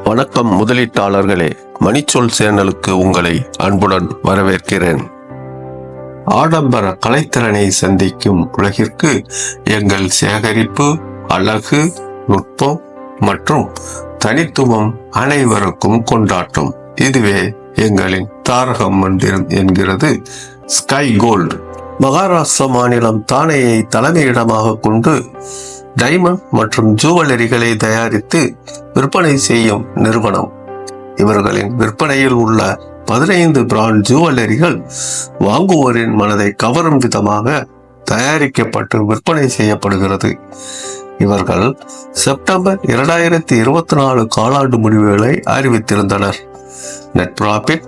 வணக்கம் முதலீட்டாளர்களே, மணிச்சொல் சேனலுக்கு உங்களை அன்புடன் வரவேற்கிறேன். ஆடம்பர கலைத்திறனை சந்திக்கும் உலகிற்கு எங்கள் சேகரிப்பு, அழகு, நுட்பம் மற்றும் தனித்துவம் அனைவருக்கும் கொண்டாட்டம். இதுவே எங்களின் தாரக மந்திரம் என்கிறது ஸ்கை கோல்டு. மகாராஷ்டிரா மாநிலம் தானேயை தலைமையிடமாக கொண்டு டைமண்ட் மற்றும் ஜுவல்லரிகளை தயாரித்து விற்பனை செய்யும் நிறுவனம். இவர்களின் விற்பனையில் உள்ள 15 பிராண்ட் ஜுவல்லரிகள் வாங்குவோரின் மனதை கவரும் விதமாக தயாரிக்கப்பட்டு விற்பனை செய்யப்படுகிறது. இவர்கள் செப்டம்பர் 2024 காலாண்டு முடிவுகளை அறிவித்திருந்தனர். நெட் ப்ராஃபிட்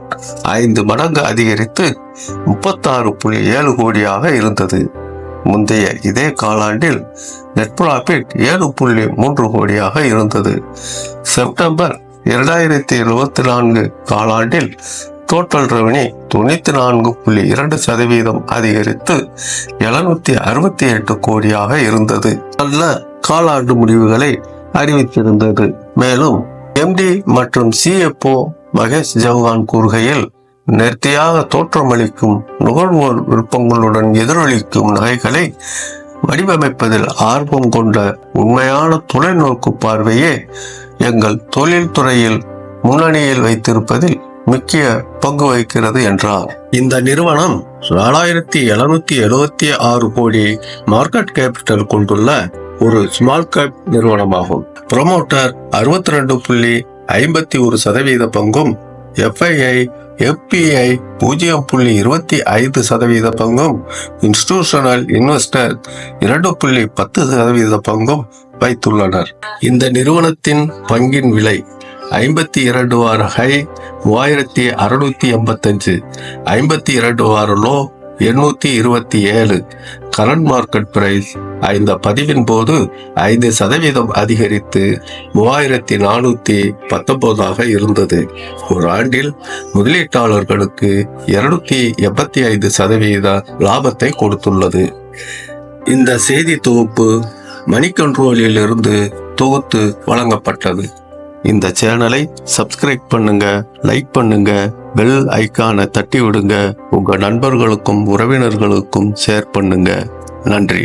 5 மடங்கு அதிகரித்து 36.7 கோடியாக இருந்தது. முந்தைய இதே காலாண்டில் நெட் ப்ராஃபிட் 7.3 கோடியாக இருந்தது. செப்டம்பர் 2024 காலாண்டில் டோட்டல் ரெவன்யூ 94.2% அதிகரித்து 768 கோடியாக இருந்தது. நல்ல காலாண்டு முடிவுகளை அறிவித்திருந்தது. மேலும் எம்டி மற்றும் சிஎஃப்ஓ மகேஷ் சௌஹான் கூறுகையில், நேர்த்தியாக தோற்றமளிக்கும் நுகர்வோர் விருப்பங்களுடன் எதிரொலிக்கும் நகைகளை வடிவமைப்பதில் ஆர்வம் கொண்ட உண்மையான தொலைநோக்கு பார்வையே எங்கள் தொழில் துறையில் முன்னணியில் வைத்திருப்பதில் முக்கிய பங்கு வகிக்கிறது என்றார். இந்த நிறுவனம் 4776 கோடி மார்க்கெட் கேபிட்டல் கொண்டுள்ள ஒரு ஸ்மால் கேப் நிறுவனமாகும். ப்ரமோட்டர் 62.51% பங்கும், FPI 0.25% பங்கும், இன்ஸ்டிடியூஷனல் இன்வெஸ்டர் 2.10% பங்கும் வைத்துள்ளனர். இந்த நிறுவனத்தின் பங்கின் விலை 52 வார ஹை 3685, 52 வார லோ 827. கரண்ட் மார்க்கெட் பிரைஸ் இந்த பதிவின் போது 5% அதிகரித்து 3419 இருந்தது. ஒரு ஆண்டில் முதலீட்டாளர்களுக்கு 285% லாபத்தை கொடுத்துள்ளது. இந்த செய்தி தொகுப்பு மணி கண்ட்ரோலில் இருந்து தொகுத்து வழங்கப்பட்டது. இந்த சேனலை சப்ஸ்கிரைப் பண்ணுங்க, லைக் பண்ணுங்க, பெல் ஐக்கானை தட்டி விடுங்க, உங்க நண்பர்களுக்கும் உறவினர்களுக்கும் ஷேர் பண்ணுங்க. நன்றி.